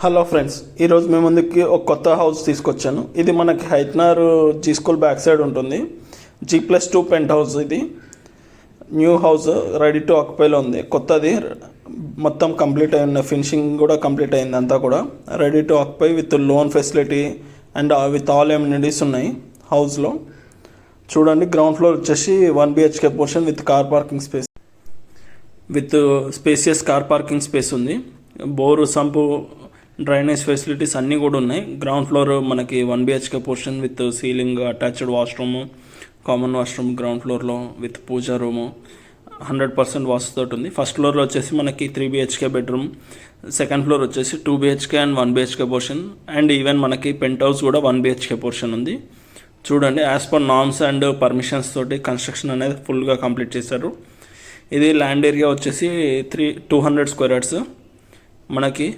Hello friends, ఈరోజు మీ ముందుకి ఒక కొత్త హౌస్ తీసుకొచ్చాను. ఇది మనకి హైత్నార్ జీ స్కూల్ బ్యాక్ సైడ్ ఉంటుంది. G+2 penthouse. ఇది న్యూ హౌస్, రెడీ టు ఆక్యుపైలో ఉంది. కొత్తది, మొత్తం కంప్లీట్ అయిన ఫినిషింగ్ కూడా కంప్లీట్ అయింది. అంతా కూడా ready to occupy with loan facility and with all amenities ఉన్నాయి హౌస్లో. చూడండి, గ్రౌండ్ ఫ్లోర్ వచ్చేసి 1 BHK portion with car parking space, with spacious car parking space ఉంది. బోరు, సంపు, డ్రైనేజ్ ఫెసిలిటీస్ అన్నీ కూడా ఉన్నాయి. గ్రౌండ్ ఫ్లోర్ మనకి 1 BHK portion with ceiling, attached washroom, common washroom ground ఫ్లోర్లో విత్ పూజా రూము 100% వాస్తుతో ఉంది. First ఫ్లోర్లో వచ్చేసి మనకి 3 BHK బెడ్రూమ్, సెకండ్ ఫ్లోర్ వచ్చేసి 2 BHK and 1 BHK portion, and even మనకి పెంట్ హౌస్ కూడా 1 BHK పోర్షన్ ఉంది. చూడండి, as per norms and permissions తోటి కన్స్ట్రక్షన్ అనేది ఫుల్గా కంప్లీట్ చేశారు. ఇది ల్యాండ్ ఏరియా వచ్చేసి 200 స్క్వేర్ యార్డ్స్. మనకి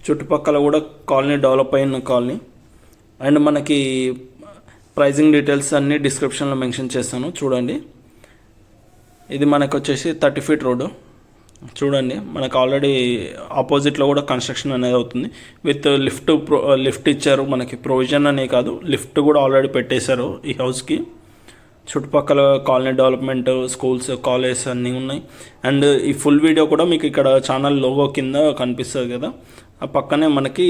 చుట్టుపక్కల కూడా కాలనీ డెవలప్ అయిన కాలనీ. అండ్ మనకి ప్రైజింగ్ డీటెయిల్స్ అన్నీ డిస్క్రిప్షన్లో మెన్షన్ చేస్తాను. చూడండి, ఇది మనకు వచ్చేసి 30 ఫీట్ రోడ్డు. చూడండి, మనకు ఆల్రెడీ ఆపోజిట్లో కూడా కన్స్ట్రక్షన్ అనేది అవుతుంది. విత్ లిఫ్ట్ ఇచ్చారు. మనకి ప్రొవిజన్ అనే కాదు, లిఫ్ట్ కూడా ఆల్రెడీ పెట్టేశారు ఈ హౌస్కి. చుట్టుపక్కల కాలనీ డెవలప్మెంట్, స్కూల్స్, కాలేజెస్ అన్నీ ఉన్నాయి. అండ్ ఈ ఫుల్ వీడియో కూడా మీకు ఇక్కడ ఛానల్ లోగో కింద కనిపిస్తుంది కదా, ఆ పక్కనే మనకి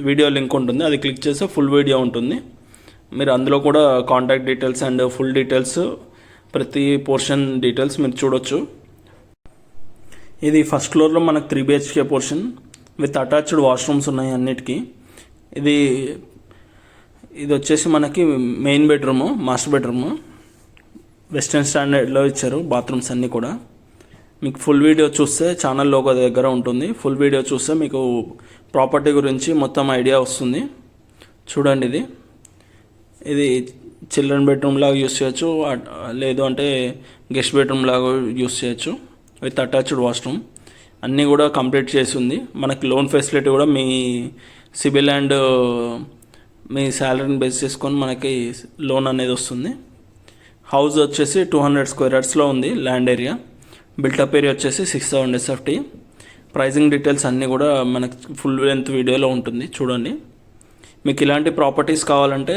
వీడియో లింక్ ఉంటుంది. అది క్లిక్ చేస్తే ఫుల్ వీడియో ఉంటుంది. మీరు అందులో కూడా contact details and full details, ప్రతి పోర్షన్ డీటెయిల్స్ మీరు చూడొచ్చు. ఇది ఫస్ట్ ఫ్లోర్లో మనకు 3 BHK portion with attached washrooms ఉన్నాయి అన్నిటికీ. ఇది వచ్చేసి మనకి main bedroom, master bedroom. Western స్టాండర్డ్లో ఇచ్చారు బాత్రూమ్స్ అన్నీ కూడా. మీకు ఫుల్ వీడియో చూస్తే ఛానల్ లోగో దగ్గర ఉంటుంది. ఫుల్ వీడియో చూస్తే మీకు ప్రాపర్టీ గురించి మొత్తం ఐడియా వస్తుంది. చూడండి, ఇది చిల్డ్రన్ బెడ్రూమ్ లాగా యూస్ చేయొచ్చు, లేదు అంటే గెస్ట్ బెడ్రూమ్ లాగా యూస్ చేయొచ్చు విత్ అటాచ్డ్ వాష్రూమ్. అన్నీ కూడా కంప్లీట్ చేసి ఉంది. మనకి లోన్ ఫెసిలిటీ కూడా మీ సిబిల్ అండ్ మీ శాలరీని బేస్ చేసుకొని మనకి లోన్ అనేది వస్తుంది. హౌస్ వచ్చేసి 200 స్క్వేర్ యార్డ్స్లో ఉంది ల్యాండ్ ఏరియా. బిల్టప్ ఏరియా వచ్చేసి 6000 SFT. ప్రైజింగ్ డీటెయిల్స్ అన్నీ కూడా మనకి ఫుల్ లెంత్ వీడియోలో ఉంటుంది. చూడండి, మీకు ఇలాంటి ప్రాపర్టీస్ కావాలంటే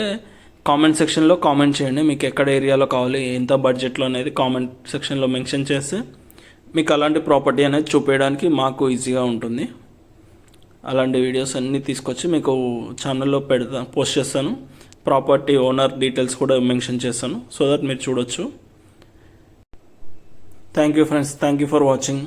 కామెంట్ సెక్షన్లో కామెంట్ చేయండి. మీకు ఎక్కడ ఏరియాలో కావాలి, ఎంత బడ్జెట్లో అనేది కామెంట్ సెక్షన్లో మెన్షన్ చేస్తే మీకు అలాంటి ప్రాపర్టీ అనేది చూపించడానికి మాకు ఈజీగా ఉంటుంది. అలాంటి వీడియోస్ అన్నీ తీసుకొచ్చి మీకు ఛానల్లో పోస్ట్ చేస్తాను. ప్రాపర్టీ ఓనర్ డీటెయిల్స్ కూడా మెన్షన్ చేస్తాను, సో దట్ మీరు చూడొచ్చు. Thank you friends, thank you for watching.